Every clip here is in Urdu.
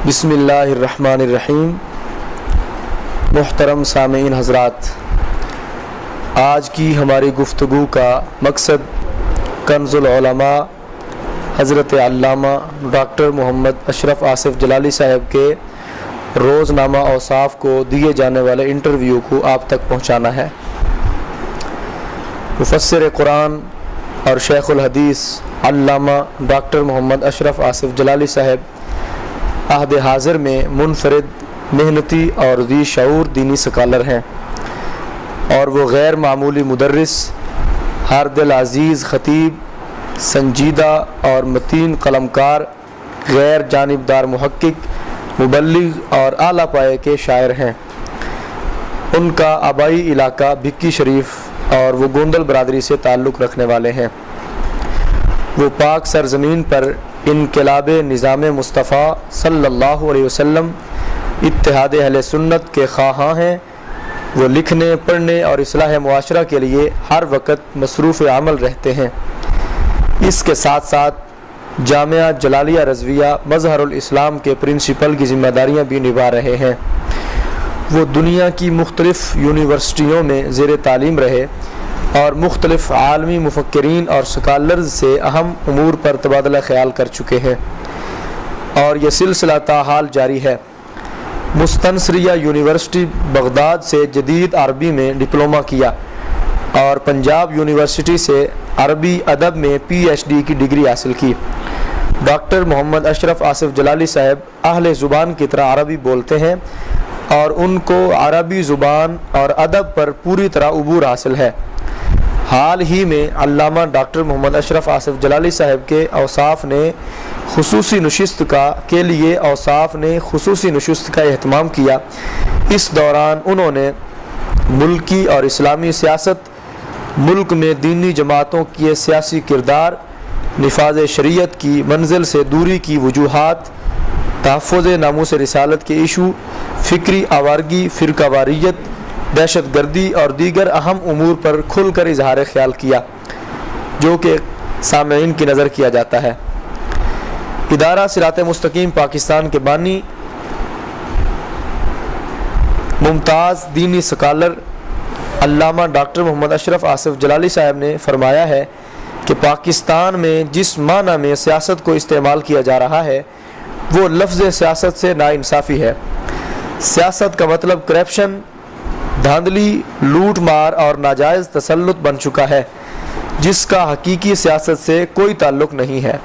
بسم اللہ الرحمن الرحیم۔ محترم سامعین حضرات، آج کی ہماری گفتگو کا مقصد کنز العلماء حضرت علامہ ڈاکٹر محمد اشرف آصف جلالی صاحب کے روزنامہ اوصاف کو دیے جانے والے انٹرویو کو آپ تک پہنچانا ہے۔ مفسر قرآن اور شیخ الحدیث علامہ ڈاکٹر محمد اشرف آصف جلالی صاحب عہد حاضر میں منفرد، محنتی اور ذی شعور دینی سکالر ہیں، اور وہ غیر معمولی مدرس، ہر دل عزیز خطیب، سنجیدہ اور متین قلمکار، غیر جانبدار محقق، مبلغ اور اعلیٰ پائے کے شاعر ہیں۔ ان کا آبائی علاقہ بھکی شریف اور وہ گوندل برادری سے تعلق رکھنے والے ہیں۔ وہ پاک سرزمین پر انقلاب نظام مصطفیٰ صلی اللہ علیہ وسلم، اتحاد اہل سنت کے خواہاں ہیں۔ وہ لکھنے، پڑھنے اور اصلاح معاشرہ کے لیے ہر وقت مصروف عمل رہتے ہیں۔ اس کے ساتھ ساتھ جامعہ جلالیہ رضویہ مظہر الاسلام کے پرنسپل کی ذمہ داریاں بھی نبھا رہے ہیں۔ وہ دنیا کی مختلف یونیورسٹیوں میں زیر تعلیم رہے اور مختلف عالمی مفکرین اور سکالرز سے اہم امور پر تبادلہ خیال کر چکے ہیں، اور یہ سلسلہ تاحال جاری ہے۔ مستنصریہ یونیورسٹی بغداد سے جدید عربی میں ڈپلومہ کیا اور پنجاب یونیورسٹی سے عربی ادب میں پی ایچ ڈی کی ڈگری حاصل کی۔ ڈاکٹر محمد اشرف آصف جلالی صاحب اہل زبان کی طرح عربی بولتے ہیں، اور ان کو عربی زبان اور ادب پر پوری طرح عبور حاصل ہے۔ حال ہی میں علامہ ڈاکٹر محمد اشرف آصف جلالی صاحب کے اوصاف نے خصوصی نشست کا اہتمام کیا۔ اس دوران انہوں نے ملکی اور اسلامی سیاست، ملک میں دینی جماعتوں کے سیاسی کردار، نفاذ شریعت کی منزل سے دوری کی وجوہات، تحفظ ناموس رسالت کے ایشو، فکری آوارگی، فرقہ واریت، دہشت گردی اور دیگر اہم امور پر کھل کر اظہار خیال کیا، جو کہ سامعین کی نظر کیا جاتا ہے۔ ادارہ صراط مستقیم پاکستان کے بانی، ممتاز دینی سکالر علامہ ڈاکٹر محمد اشرف آصف جلالی صاحب نے فرمایا ہے کہ پاکستان میں جس معنی میں سیاست کو استعمال کیا جا رہا ہے وہ لفظ سیاست سے ناانصافی ہے۔ سیاست کا مطلب کرپشن، دھاندلی، لوٹ مار اور ناجائز تسلط بن چکا ہے، جس کا حقیقی سیاست سے کوئی تعلق نہیں ہے۔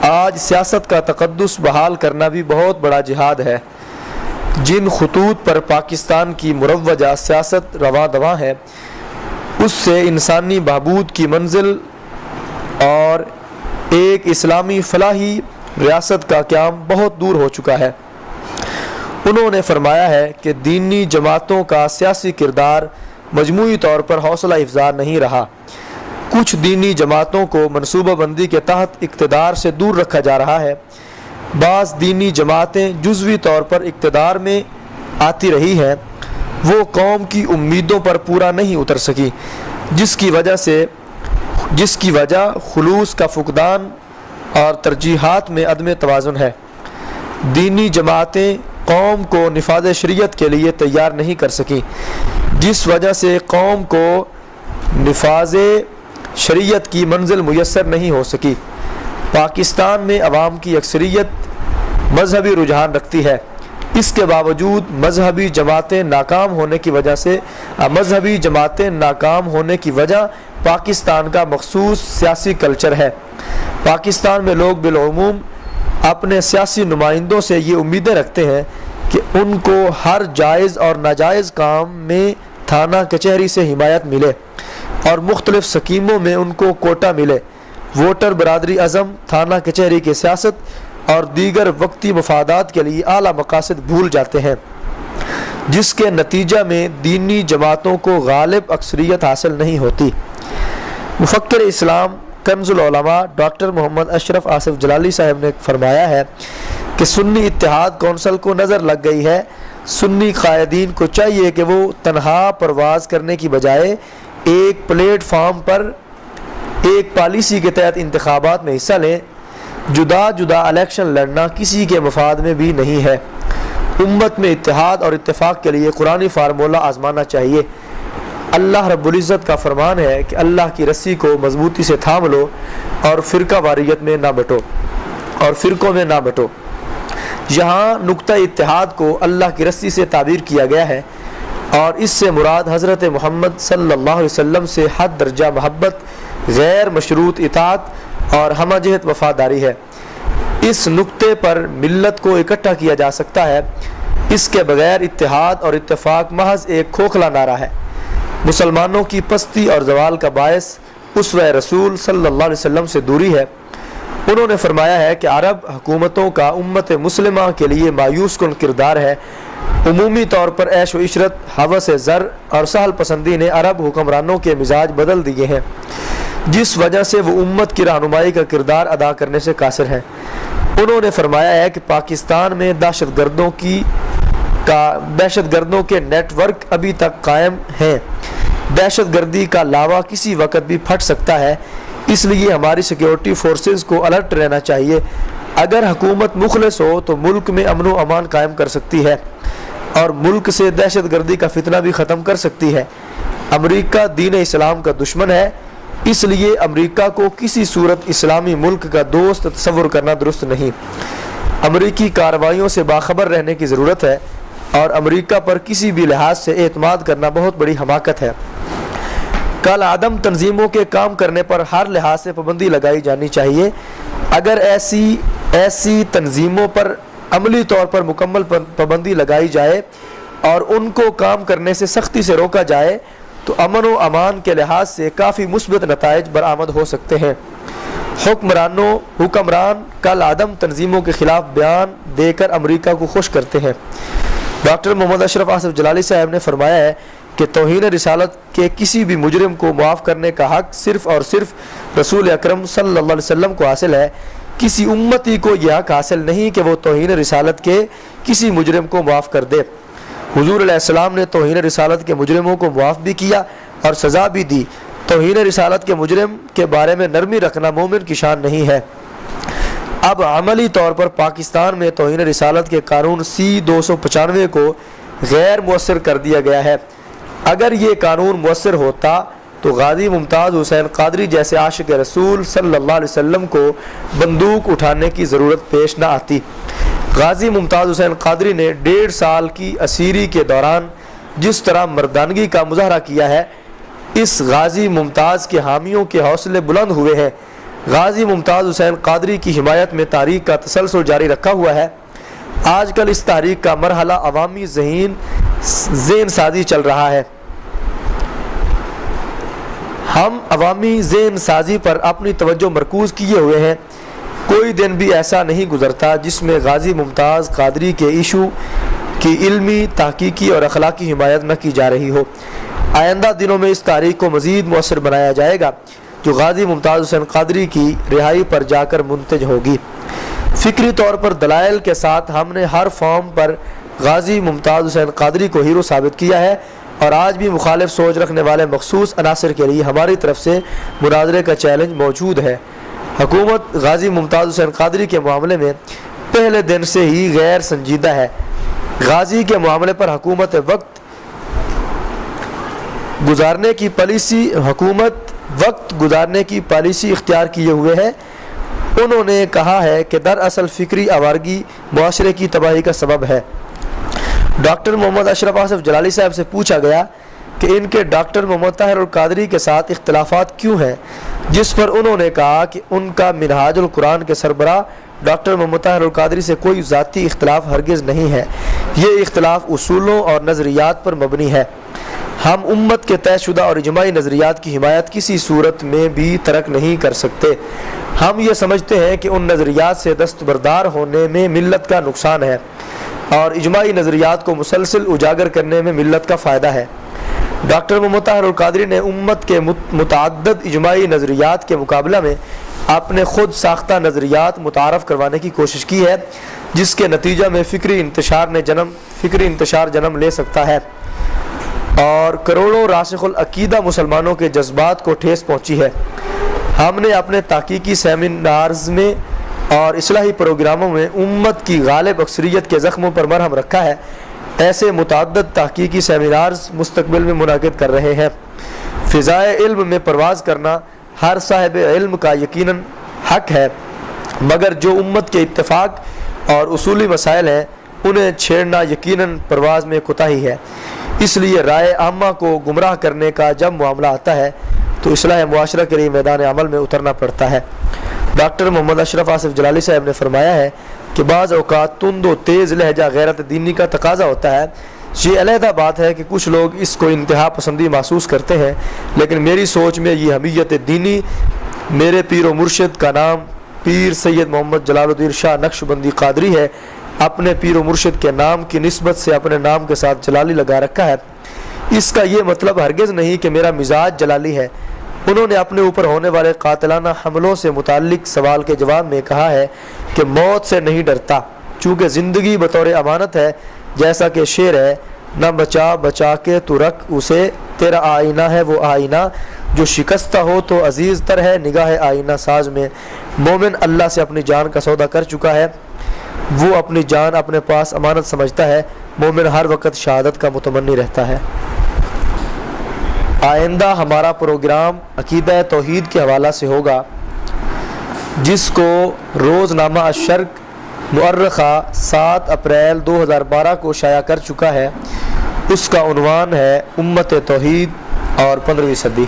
آج سیاست کا تقدس بحال کرنا بھی بہت بڑا جہاد ہے۔ جن خطوط پر پاکستان کی مروجہ سیاست رواں دواں ہے، اس سے انسانی بہبود کی منزل اور ایک اسلامی فلاحی ریاست کا قیام بہت دور ہو چکا ہے۔ انہوں نے فرمایا ہے کہ دینی جماعتوں کا سیاسی کردار مجموعی طور پر حوصلہ افزا نہیں رہا۔ کچھ دینی جماعتوں کو منصوبہ بندی کے تحت اقتدار سے دور رکھا جا رہا ہے۔ بعض دینی جماعتیں جزوی طور پر اقتدار میں آتی رہی ہیں، وہ قوم کی امیدوں پر پورا نہیں اتر سکی، جس کی وجہ خلوص کا فقدان اور ترجیحات میں عدم توازن ہے۔ دینی جماعتیں قوم کو نفاذ شریعت کے لیے تیار نہیں کر سکیں، جس وجہ سے قوم کو نفاذ شریعت کی منزل میسر نہیں ہو سکی۔ پاکستان میں عوام کی اکثریت مذہبی رجحان رکھتی ہے، اس کے باوجود مذہبی جماعتیں ناکام ہونے کی وجہ پاکستان کا مخصوص سیاسی کلچر ہے۔ پاکستان میں لوگ بالعموم اپنے سیاسی نمائندوں سے یہ امیدیں رکھتے ہیں کہ ان کو ہر جائز اور ناجائز کام میں تھانہ کچہری سے حمایت ملے اور مختلف سکیموں میں ان کو کوٹا ملے۔ ووٹر برادری اعظم تھانہ کچہری کی سیاست اور دیگر وقتی مفادات کے لیے اعلیٰ مقاصد بھول جاتے ہیں، جس کے نتیجہ میں دینی جماعتوں کو غالب اکثریت حاصل نہیں ہوتی۔ مفکر اسلام کنز العلماء ڈاکٹر محمد اشرف آصف جلالی صاحب نے فرمایا ہے کہ سنی اتحاد کونسل کو نظر لگ گئی ہے۔ سنی قائدین کو چاہیے کہ وہ تنہا پرواز کرنے کی بجائے ایک پلیٹ فارم پر ایک پالیسی کے تحت انتخابات میں حصہ لیں جدا جدا الیکشن لڑنا کسی کے مفاد میں بھی نہیں ہے۔ امت میں اتحاد اور اتفاق کے لیے قرآنی فارمولہ آزمانا چاہیے۔ اللہ رب العزت کا فرمان ہے کہ اللہ کی رسی کو مضبوطی سے تھام لو اور فرقہ واریت میں نہ بٹو اور فرقوں میں نہ بٹو۔ یہاں نقطہ اتحاد کو اللہ کی رسی سے تعبیر کیا گیا ہے اور اس سے مراد حضرت محمد صلی اللہ علیہ وسلم سے حد درجہ محبت، غیر مشروط اطاعت اور ہمہ جہت وفاداری ہے۔ اس نقطے پر ملت کو اکٹھا کیا جا سکتا ہے، اس کے بغیر اتحاد اور اتفاق محض ایک کھوکھلا نعرہ ہے۔ مسلمانوں کی پستی اور زوال کا باعث اسوہ رسول صلی اللہ علیہ وسلم سے دوری ہے۔ انہوں نے فرمایا ہے کہ عرب حکومتوں کا امت مسلمہ کے لیے مایوس کن کردار ہے۔ عمومی طور پر عیش و عشرت، ہوس زر اور سہل پسندی نے عرب حکمرانوں کے مزاج بدل دیے ہیں، جس وجہ سے وہ امت کی رہنمائی کا کردار ادا کرنے سے قاصر ہیں۔ انہوں نے فرمایا ہے کہ پاکستان میں دہشت گردوں کے نیٹ ورک ابھی تک قائم ہیں۔ دہشت گردی کا لاوا کسی وقت بھی پھٹ سکتا ہے، اس لیے ہماری سیکیورٹی فورسز کو الرٹ رہنا چاہیے۔ اگر حکومت مخلص ہو تو ملک میں امن و امان قائم کر سکتی ہے اور ملک سے دہشت گردی کا فتنہ بھی ختم کر سکتی ہے۔ امریکہ دین اسلام کا دشمن ہے، اس لیے امریکہ کو کسی صورت اسلامی ملک کا دوست تصور کرنا درست نہیں۔ امریکی کارروائیوں سے باخبر رہنے کی ضرورت ہے اور امریکہ پر کسی بھی لحاظ سے اعتماد کرنا بہت بڑی حماقت ہے۔ کل عدم تنظیموں کے کام کرنے پر ہر لحاظ سے پابندی لگائی جانی چاہیے۔ اگر ایسی تنظیموں پر عملی طور پر مکمل پابندی لگائی جائے اور ان کو کام کرنے سے سختی سے روکا جائے تو امن و امان کے لحاظ سے کافی مثبت نتائج برآمد ہو سکتے ہیں۔ حکمران کل عدم تنظیموں کے خلاف بیان دے کر امریکہ کو خوش کرتے ہیں۔ ڈاکٹر محمد اشرف آصف جلالی صاحب نے فرمایا ہے کہ توہین رسالت کے کسی بھی مجرم کو معاف کرنے کا حق صرف اور صرف رسول اکرم صلی اللہ علیہ وسلم کو حاصل ہے۔ کسی امتی کو یہ حق حاصل نہیں کہ وہ توہین رسالت کے کسی مجرم کو معاف کر دے۔ حضور علیہ السلام نے توہین رسالت کے مجرموں کو معاف بھی کیا اور سزا بھی دی۔ توہین رسالت کے مجرم کے بارے میں نرمی رکھنا مومن کی شان نہیں ہے۔ اب عملی طور پر پاکستان میں توہین رسالت کے قانون C-295 کو غیر مؤثر کر دیا گیا ہے۔ اگر یہ قانون مؤثر ہوتا تو غازی ممتاز حسین قادری جیسے عاشق رسول صلی اللہ علیہ وسلم کو بندوق اٹھانے کی ضرورت پیش نہ آتی۔ غازی ممتاز حسین قادری نے 1.5 سال کی اسیری کے دوران جس طرح مردانگی کا مظاہرہ کیا ہے، اس غازی ممتاز کے حامیوں کے حوصلے بلند ہوئے ہیں۔ غازی ممتاز حسین قادری کی حمایت میں تحریک کا تسلسل جاری رکھا ہوا ہے۔ آج کل اس تحریک کا مرحلہ عوامی ذہن سازی چل رہا ہے۔ ہم عوامی ذہن سازی پر اپنی توجہ مرکوز کیے ہوئے ہیں۔ کوئی دن بھی ایسا نہیں گزرتا جس میں غازی ممتاز قادری کے ایشو کی علمی، تحقیقی اور اخلاقی حمایت نہ کی جا رہی ہو۔ آئندہ دنوں میں اس تاریخ کو مزید مؤثر بنایا جائے گا جو غازی ممتاز حسین قادری کی رہائی پر جا کر منتج ہوگی۔ فکری طور پر دلائل کے ساتھ ہم نے ہر فارم پر غازی ممتاز حسین قادری کو ہیرو ثابت کیا ہے اور آج بھی مخالف سوچ رکھنے والے مخصوص عناصر کے لیے ہماری طرف سے مناظرے کا چیلنج موجود ہے۔ حکومت غازی ممتاز حسین قادری کے معاملے میں پہلے دن سے ہی غیر سنجیدہ ہے۔ غازی کے معاملے پر حکومت وقت گزارنے کی پالیسی اختیار کیے ہوئے ہے۔ انہوں نے کہا ہے کہ دراصل فکری آوارگی معاشرے کی تباہی کا سبب ہے۔ ڈاکٹر محمد اشرف آصف جلالی صاحب سے پوچھا گیا کہ ان کے ڈاکٹر محمد طاہر القادری کے ساتھ اختلافات کیوں ہیں، جس پر انہوں نے کہا کہ ان کا منہاج القرآن کے سربراہ ڈاکٹر محمد طاہر القادری سے کوئی ذاتی اختلاف ہرگز نہیں ہے، یہ اختلاف اصولوں اور نظریات پر مبنی ہے۔ ہم امت کے طے شدہ اور اجماعی نظریات کی حمایت کسی صورت میں بھی ترک نہیں کر سکتے۔ ہم یہ سمجھتے ہیں کہ ان نظریات سے دستبردار ہونے میں ملت کا نقصان ہے اور اجماعی نظریات کو مسلسل اجاگر کرنے میں ملت کا فائدہ ہے۔ ڈاکٹر محمد طاہر القادری نے امت کے متعدد اجماعی نظریات کے مقابلہ میں اپنے خود ساختہ نظریات متعارف کروانے کی کوشش کی ہے، جس کے نتیجہ میں فکری انتشار جنم لے سکتا ہے اور کروڑوں راسخ العقیدہ مسلمانوں کے جذبات کو ٹھیس پہنچی ہے۔ ہم نے اپنے تحقیقی سیمینارز میں اور اصلاحی پروگراموں میں امت کی غالب اکثریت کے زخموں پر مرہم رکھا ہے، ایسے متعدد تحقیقی سیمینارز مستقبل میں منعقد کر رہے ہیں۔ فضائے علم میں پرواز کرنا ہر صاحب علم کا یقیناً حق ہے، مگر جو امت کے اتفاق اور اصولی مسائل ہیں انہیں چھیڑنا یقیناً پرواز میں کوتاہی ہے۔ اس لیے رائے عامہ کو گمراہ کرنے کا جب معاملہ آتا ہے تو اصلاح معاشرہ کے لیے میدان عمل میں اترنا پڑتا ہے۔ ڈاکٹر محمد اشرف آصف جلالی صاحب نے فرمایا ہے کہ بعض اوقات تند و تیز لہجہ غیرت دینی کا تقاضا ہوتا ہے۔ یہ علیحدہ بات ہے کہ کچھ لوگ اس کو انتہا پسندی محسوس کرتے ہیں، لیکن میری سوچ میں یہ حمیت دینی میرے پیر و مرشد کا نام پیر سید محمد جلال الدین شاہ نقشبندی قادری ہے، اپنے پیر و مرشد کے نام کی نسبت سے اپنے نام کے ساتھ جلالی لگا رکھا ہے۔ اس کا یہ مطلب ہرگز نہیں کہ میرا مزاج جلالی ہے۔ انہوں نے اپنے اوپر ہونے والے قاتلانہ حملوں سے متعلق سوال کے جواب میں کہا ہے کہ موت سے نہیں ڈرتا، چونکہ زندگی بطور امانت ہے، جیسا کہ شعر ہے، نہ بچا بچا کے تو رکھ اسے، تیرا آئینہ ہے وہ آئینہ جو شکستہ ہو تو عزیز تر ہے نگاہ آئینہ ساز میں۔ مومن اللہ سے اپنی جان کا سودا کر چکا ہے، وہ اپنی جان اپنے پاس امانت سمجھتا ہے۔ مومن ہر وقت شہادت کا متمنی رہتا ہے۔ آئندہ ہمارا پروگرام عقیدہ توحید کے حوالہ سے ہوگا، جس کو روزنامہ الشرق مؤرخہ 7 اپریل 2012 کو شائع کر چکا ہے۔ اس کا عنوان ہے امت توحید اور 15ویں صدی۔